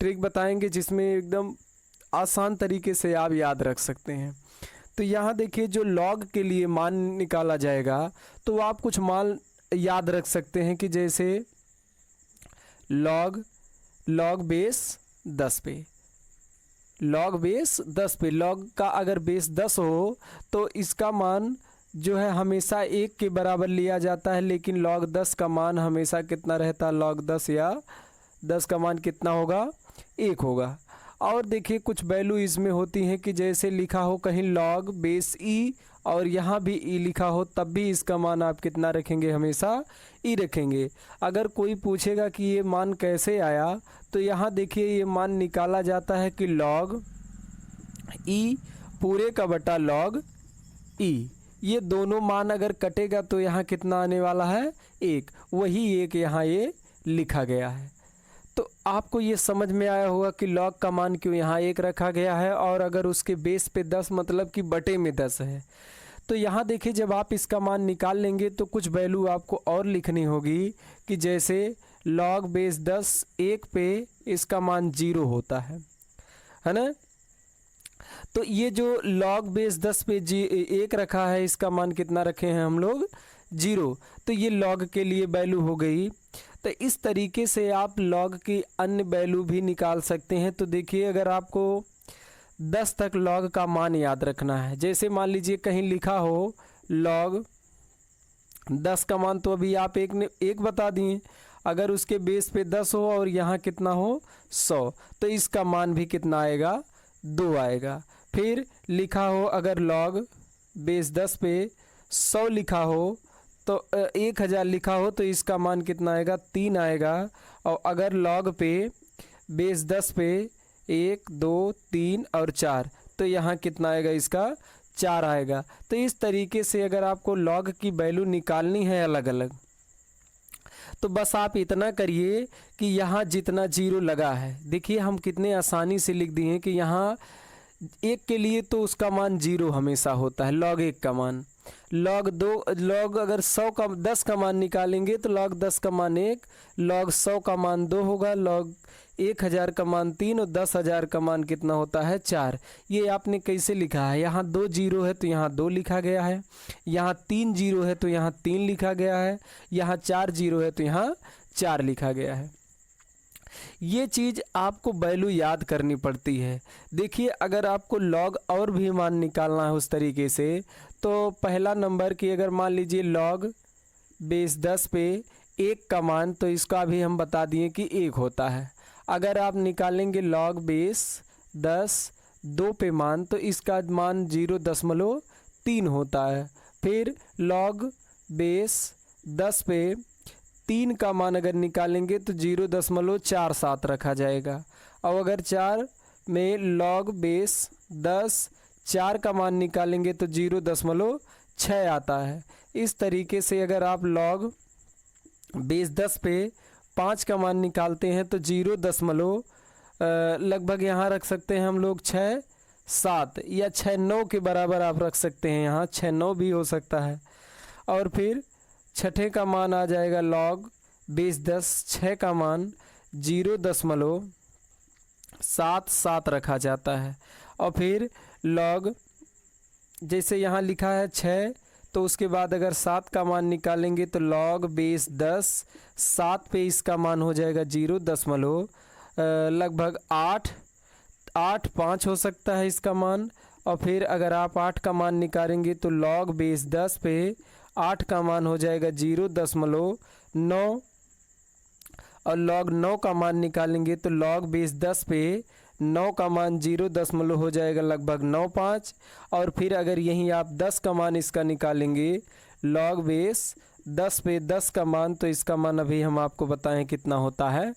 Trick बताएंगे जिसमें एकदम आसान तरीके से आप याद रख सकते हैं। तो यहाँ देखिए जो log के लिए मान निकाला जाएगा तो आप कुछ मान याद रख सकते हैं कि जैसे log बेस 10 पे, log बेस 10 पे, log का अगर बेस 10 हो तो इसका मान जो है हमेशा 1 के बराबर लिया जाता है, लेकिन log 10 का मान हमेशा कितना रहता है, log 10 या 10 का मान कितना होगा, 1 होगा। और देखिए कुछ वैल्यू इसमें होती हैं कि जैसे लिखा हो कहीं log बेस e और यहाँ भी e लिखा हो तब भी इसका मान आप कितना रखेंगे, हमेशा e रखेंगे। अगर कोई पूछेगा कि ये मान कैसे आया तो यहाँ देखिए ये मान निकाला जाता है कि log e पूरे का बटा log e, ये दोनों मान अगर कटेगा तो यहाँ कितना आने वाला है, 1, वही 1 यहाँ ये लिखा गया है। तो आपको ये समझ में आया होगा कि log का मान क्यों यहाँ 1 रखा गया है, और अगर उसके बेस पे 10 मतलब कि बटे में 10 है। तो यहाँ देखिए जब आप इसका मान निकाल लेंगे तो कुछ वैल्यू आपको और लिखनी होगी कि जैसे log बेस 10 1 पे इसका मान 0 होता है ना। तो ये जो log बेस 10 पे 1 रखा है इसका मान कितना रखे हैं हम लोग, 0। तो ये log के लिए वैल्यू हो गई। तो इस तरीके से आप log की अन्य वैल्यू भी निकाल सकते हैं। तो देखिए अगर आपको 10 तक log का मान याद रखना है, जैसे मान लीजिए कहीं लिखा हो log 10 का मान, तो अभी आप एक बता दिए, अगर उसके बेस पे 10 हो और यहाँ कितना हो 100 तो इसका मान भी कितना आएगा, 2 आएगा। फिर लिखा हो अगर log बेस 10 पे 100 लिखा हो तो 1000 लिखा हो तो इसका मान कितना आएगा, 3 आएगा। और अगर log पे बेस 10 पे 1 2 3 और 4 तो यहाँ कितना आएगा, इसका 4 आएगा। तो इस तरीके से अगर आपको log की वैल्यू निकालनी है अलग अलग तो बस आप इतना करिए कि यहाँ जितना 0 लगा है, देखिए हम कितने आसानी से लिख दिए कि यहाँ 1 के लिए तो उसका मान 0 हमेशा होता है, log 1 का मान। log अगर 100 का 10 का मान निकालेंगे तो log 10 का मान 1, log 100 का मान 2 होगा, log 1000 का मान 3 और 10,000 का मान कितना होता है, 4। ये आपने कैसे लिखा है, यहाँ 2 0 है तो यहाँ 2 लिखा गया है, यहाँ 3 0 है तो यहाँ 3 लिखा गया है, यहाँ 4 0 है तो यहाँ 4 लिखा गया है। ये चीज़ आपको वैल्यू याद करनी पड़ती है। देखिए अगर आपको log और भी मान निकालना है उस तरीके से तो पहला नंबर की अगर मान लीजिए log बेस 10 पे 1 का मान, तो इसका भी हम बता दिए कि 1 होता है। अगर आप निकालेंगे log बेस 10 2 पे मान तो इसका मान 0.3 होता है। फिर log बेस 10 पे 3 का मान अगर निकालेंगे तो 0.47 रखा जाएगा। और अगर 4 में log बेस 10 4 का मान निकालेंगे तो 0.6 आता है। इस तरीके से अगर आप log बेस 10 पे 5 का मान निकालते हैं तो 0. लगभग यहाँ रख सकते हैं हम लोग 6 7 या 6 9 के बराबर आप रख सकते हैं, यहाँ 6 9 भी हो सकता है। और फिर छठे का मान आ जाएगा log बेस 10 6 का मान 0.77 रखा जाता है। और फिर log जैसे यहाँ लिखा है 6 तो उसके बाद अगर 7 का मान निकालेंगे तो log बेस 10 7 पे इसका मान हो जाएगा 0. लगभग 8 5 हो सकता है इसका मान। और फिर अगर आप 8 का मान निकालेंगे तो log बेस 10 पे 8 का मान हो जाएगा 0.9। और log 9 का मान निकालेंगे तो log बेस 10 पे 9 का मान 0. हो जाएगा लगभग 9.5। और फिर अगर यहीं आप 10 का मान इसका निकालेंगे log बेस 10 पे 10 का मान, तो इसका मान अभी हम आपको बताएं कितना होता है,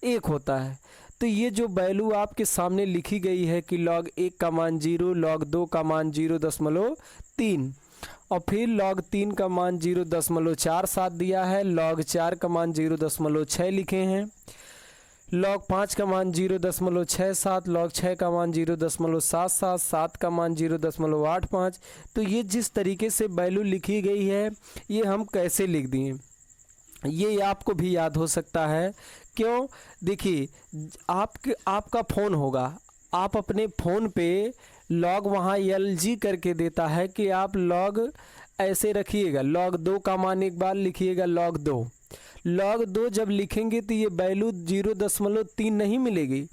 1 होता है। तो ये जो वैल्यू आपके सामने लिखी गई है कि log 1 का मान 0, log 2 का मान 0.3 और फिर log 3 का मान 0.47 दिया है, log 4 का मान 0.6 लिखे हैं, log 5 का मान 0.67, log 6 का मान 0.77, 7 का मान 0.85। तो ये जिस तरीके से वैल्यू लिखी गई है ये हम कैसे लिख दिए, ये आपको भी याद हो सकता है। क्यों? देखिए, आपका फ़ोन होगा, आप अपने फ़ोन पे लॉग वहाँ LG करके देता है कि आप लॉग ऐसे रखिएगा, log 2 का मान एक बार लिखिएगा, log 2 जब लिखेंगे तो ये वैल्यू 0.3 नहीं मिलेगी।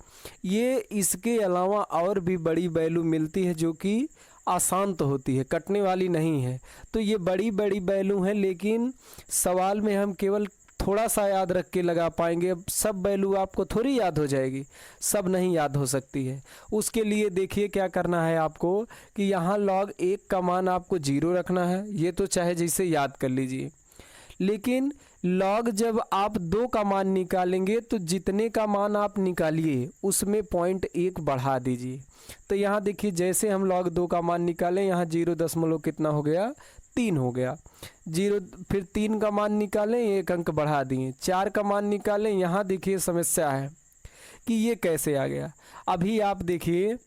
ये इसके अलावा और भी बड़ी वैल्यू मिलती है जो कि अशांत होती है, कटने वाली नहीं है। तो ये बड़ी बड़ी वैल्यू हैं, लेकिन सवाल में हम केवल थोड़ा सा याद रख के लगा पाएंगे। अब सब वैल्यू आपको थोड़ी याद हो जाएगी, सब नहीं याद हो सकती है। उसके लिए देखिए क्या करना है आपको कि यहाँ log 1 का मान आपको 0 रखना है, ये तो चाहे जैसे याद कर लीजिए। लेकिन लॉग जब आप 2 का मान निकालेंगे तो जितने का मान आप निकालिए उसमें 0.1 बढ़ा दीजिए। तो यहाँ देखिए, जैसे हम log 2 का मान निकालें, यहाँ 0 दशमलव कितना हो गया, 3 हो गया। 0, फिर 3 का मान निकालें, 1 अंक बढ़ा दिए। 4 का मान निकालें, यहाँ देखिए समस्या है कि ये कैसे आ गया। अभी आप देखिए,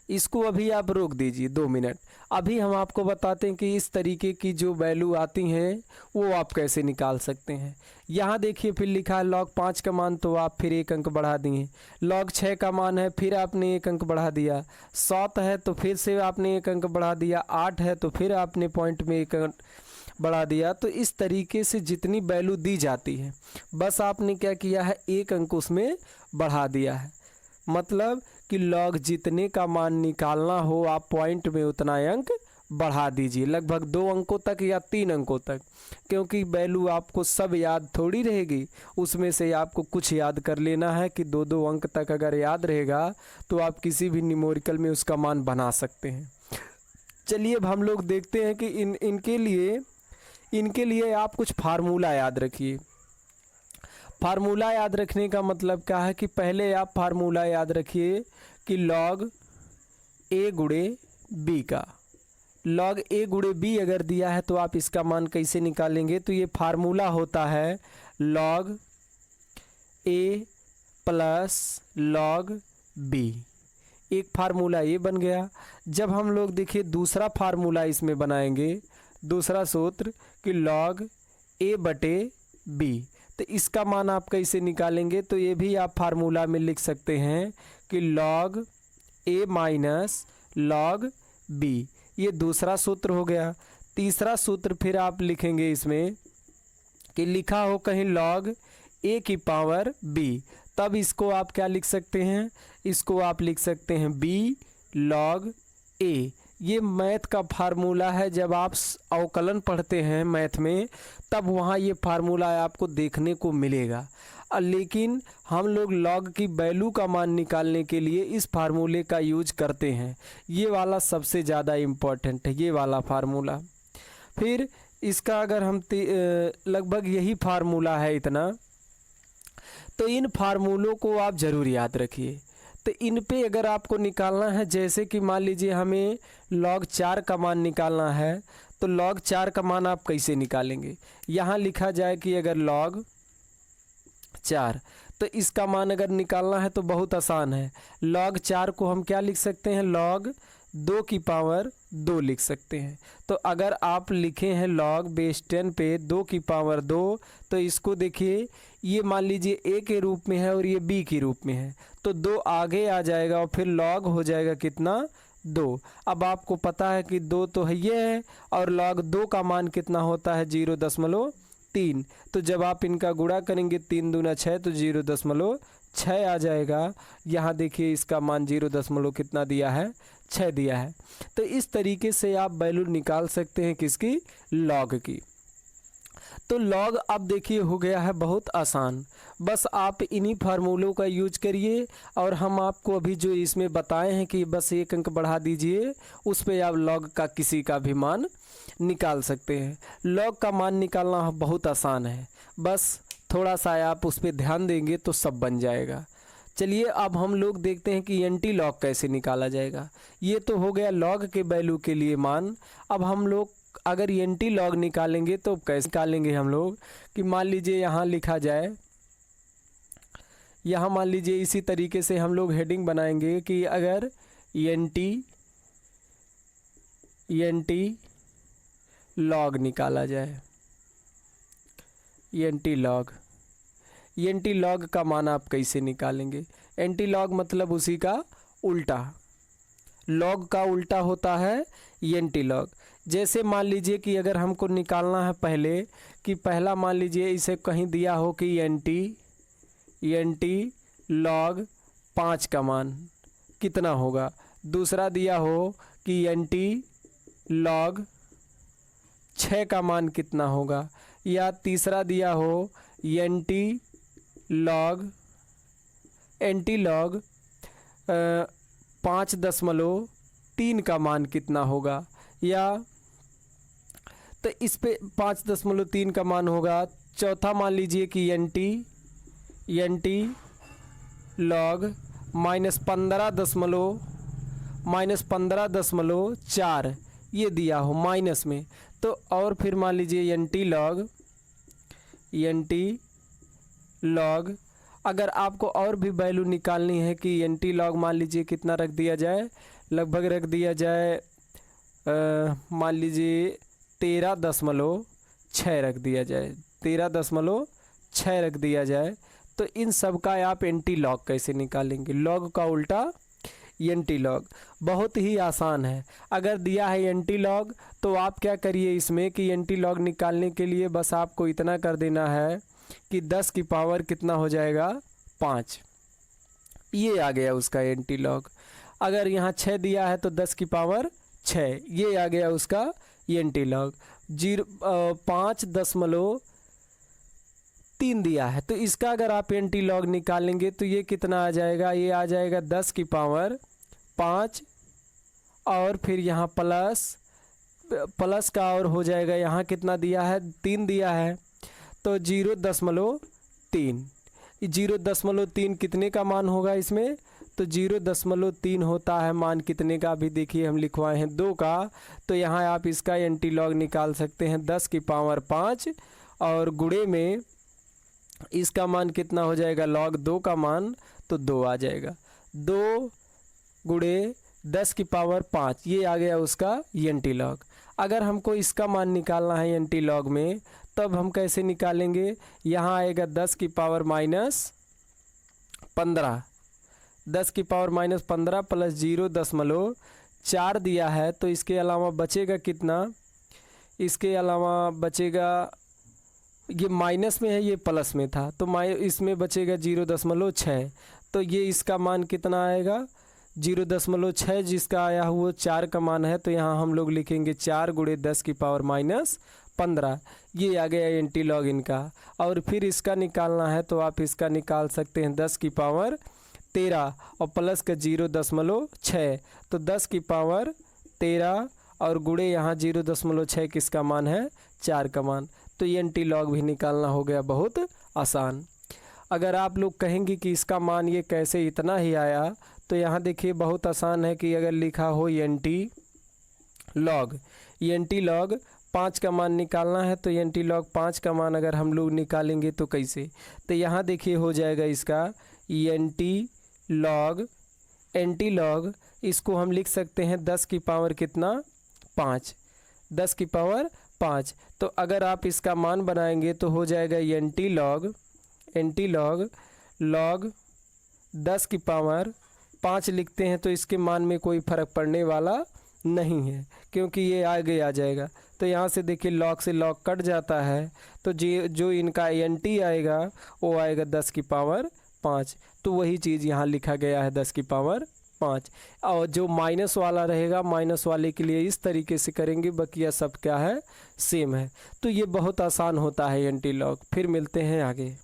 इसको अभी आप रोक दीजिए 2 मिनट। अभी हम आपको बताते हैं कि इस तरीके की जो वैल्यू आती हैं वो आप कैसे निकाल सकते हैं। यहाँ देखिए, फिर लिखा है log 5 का मान, तो आप फिर 1 अंक बढ़ा दिए। log 6 का मान है, फिर आपने 1 अंक बढ़ा दिया। 7 है तो फिर से आपने 1 अंक बढ़ा दिया। 8 है तो फिर आपने पॉइंट में 1 अंक बढ़ा दिया। तो इस तरीके से जितनी वैल्यू दी जाती है, बस आपने क्या किया है, 1 अंक उसमें बढ़ा दिया है। मतलब कि log जितने का मान निकालना हो, आप पॉइंट में उतना अंक बढ़ा दीजिए, लगभग 2 अंकों तक या 3 अंकों तक, क्योंकि वैल्यू आपको सब याद थोड़ी रहेगी। उसमें से आपको कुछ याद कर लेना है कि 2-2 अंक तक अगर याद रहेगा तो आप किसी भी न्यूमेरिकल में उसका मान बना सकते हैं। चलिए अब हम लोग देखते हैं कि इनके लिए आप कुछ फार्मूला याद रखिए। फार्मूला याद रखने का मतलब क्या है कि पहले आप फार्मूला याद रखिए कि log a गुणे b का, log a गुणे b अगर दिया है तो आप इसका मान कैसे निकालेंगे। तो ये फार्मूला होता है log a plus log b। एक फार्मूला ये बन गया। जब हम लोग देखिए दूसरा फार्मूला इसमें बनाएंगे, दूसरा सूत्र कि log a बटे b, तो इसका मान आप कैसे निकालेंगे। तो ये भी आप फार्मूला में लिख सकते हैं कि log a minus log b, ये दूसरा सूत्र हो गया। तीसरा सूत्र फिर आप लिखेंगे इसमें कि लिखा हो कहीं log a की पावर b, तब इसको आप क्या लिख सकते हैं, इसको आप लिख सकते हैं b log a। ये मैथ का फार्मूला है। जब आप अवकलन पढ़ते हैं मैथ में, तब वहाँ ये फार्मूला आपको देखने को मिलेगा। लेकिन हम लोग log की वैल्यू का मान निकालने के लिए इस फार्मूले का यूज करते हैं। ये वाला सबसे ज़्यादा इम्पोर्टेंट है, ये वाला फार्मूला। फिर इसका अगर हम लगभग यही फार्मूला है इतना, तो इन फार्मूलों को आप ज़रूर याद रखिए। तो इन पे अगर आपको निकालना है, जैसे कि मान लीजिए हमें log 4 का मान निकालना है, तो log 4 का मान आप कैसे निकालेंगे। यहाँ लिखा जाए कि अगर log 4, तो इसका मान अगर निकालना है तो बहुत आसान है। log 4 को हम क्या लिख सकते हैं, log 2 की पावर 2 लिख सकते हैं। तो अगर आप लिखे हैं log बेस 10 पे 2 की पावर 2, तो इसको देखिए, ये मान लीजिए a के रूप में है और ये b के रूप में है, तो 2 आगे आ जाएगा और फिर log हो जाएगा कितना, 2। अब आपको पता है कि 2 तो है ये है, और log 2 का मान कितना होता है, 0.3। तो जब आप इनका गुणा करेंगे 3 दूना 6, तो 0.6 आ जाएगा। यहाँ देखिए इसका मान 0. कितना दिया है, 6 दिया है। तो इस तरीके से आप वैल्यू निकाल सकते हैं किसकी, log की। तो log अब देखिए हो गया है बहुत आसान। बस आप इन्हीं फार्मूलों का यूज करिए, और हम आपको अभी जो इसमें बताए हैं कि बस 1 अंक बढ़ा दीजिए, उस पे आप log का किसी का भी मान निकाल सकते हैं। log का मान निकालना बहुत आसान है, बस थोड़ा सा आप उस पर ध्यान देंगे तो सब बन जाएगा। चलिए अब हम लोग देखते हैं कि एंटी लॉग कैसे निकाला जाएगा। ये तो हो गया log के वैल्यू के लिए मान। अब हम लोग अगर एंटी लॉग निकालेंगे तो कैसे निकालेंगे हम लोग, कि मान लीजिए यहाँ लिखा जाए, यहाँ मान लीजिए इसी तरीके से हम लोग हेडिंग बनाएंगे कि अगर एंटी लॉग निकाला जाए, एंटी लॉग। एंटी लॉग का मान आप कैसे निकालेंगे? एंटी लॉग मतलब उसी का उल्टा, लॉग का उल्टा होता है एंटी लॉग। जैसे मान लीजिए कि अगर हमको निकालना है पहले कि पहला मान लीजिए इसे कहीं दिया हो कि एंटी लॉग 5 का मान कितना होगा, दूसरा दिया हो कि एंटी लॉग 6 का मान कितना होगा, या तीसरा दिया हो एंटी लॉग 5.3 का मान कितना होगा, या तो इस पे 5.3 का मान होगा। चौथा मान लीजिए कि एंटी लॉग -15.4 ये दिया हो माइनस में, तो और फिर मान लीजिए एंटी लॉग अगर आपको और भी वैल्यू निकालनी है कि एंटी लॉग मान लीजिए कितना रख दिया जाए, लगभग रख दिया जाए मान लीजिए 13.6 रख दिया जाए, 13.6 रख दिया जाए, तो इन सब का आप एंटी लॉग कैसे निकालेंगे? लॉग का उल्टा एंटी लॉग। बहुत ही आसान है। अगर दिया है एंटी लॉग तो आप क्या करिए इसमें कि एंटी लॉग निकालने के लिए बस आपको इतना कर देना है कि 10 की पावर कितना हो जाएगा 5, ये आ गया उसका एंटी लॉग। अगर यहाँ 6 दिया है तो 10 की पावर 6, ये आ गया उसका एंटी लॉग। 5.3 दिया है तो इसका अगर आप एंटी लॉग निकालेंगे तो ये कितना आ जाएगा, ये आ जाएगा 10 की पावर 5, और फिर यहाँ प्लस का और हो जाएगा, यहाँ कितना दिया है 3 दिया है तो 0.3 कितने का मान होगा इसमें, तो 0.3 होता है मान कितने का, अभी देखिए हम लिखवाए हैं 2 का, तो यहाँ आप इसका एंटी लॉग निकाल सकते हैं 10 की पावर 5, और गुणे में इसका मान कितना हो जाएगा लॉग 2 का मान, तो 2 आ जाएगा। 2 गुणे 10 की पावर 5, ये आ गया उसका एंटी लॉग। अगर हमको इसका मान निकालना है एंटी लॉग में तब हम कैसे निकालेंगे, यहाँ आएगा 10 की पावर -15, 10 की पावर -15 प्लस 0.4 दिया है, तो इसके अलावा बचेगा कितना, इसके अलावा बचेगा, ये माइनस में है ये प्लस में था तो इसमें बचेगा 0.6, तो ये इसका मान कितना आएगा 0.6, जिसका आया हुआ 4 का मान है, तो यहाँ हम लोग लिखेंगे 4 गुणे 10 की पावर -15, ये आ गया एंटी लॉग इनका। और फिर इसका निकालना है तो आप इसका निकाल सकते हैं 10 की पावर 13 और प्लस का 0.6, तो 10 की पावर 13 और गुणे यहाँ 0.6 किसका मान है 4 का मान, तो ये एंटी लॉग भी निकालना हो गया बहुत आसान। अगर आप लोग कहेंगे कि इसका मान ये कैसे इतना ही आया, तो यहाँ देखिए बहुत आसान है कि अगर लिखा हो एंटी लॉग 5 का मान निकालना है, तो एंटी लॉग 5 का मान अगर हम लोग निकालेंगे तो कैसे, तो यहाँ देखिए हो जाएगा इसका एंटी लॉग इसको हम लिख सकते हैं 10 की पावर कितना 5, 10 की पावर 5, तो अगर आप इसका मान बनाएंगे तो हो जाएगा एंटी लॉग 10 की पावर 5 लिखते हैं तो इसके मान में कोई फ़र्क पड़ने वाला नहीं है क्योंकि ये आगे आ जाएगा, तो यहाँ से देखिए लॉग से लॉग कट जाता है, तो जो इनका एंटी आएगा वो आएगा 10 की पावर 5, तो वही चीज़ यहाँ लिखा गया है 10 की पावर 5। और जो माइनस वाला रहेगा माइनस वाले के लिए इस तरीके से करेंगे, बकिया सब क्या है सेम है। तो ये बहुत आसान होता है एंटी लॉग। फिर मिलते हैं आगे।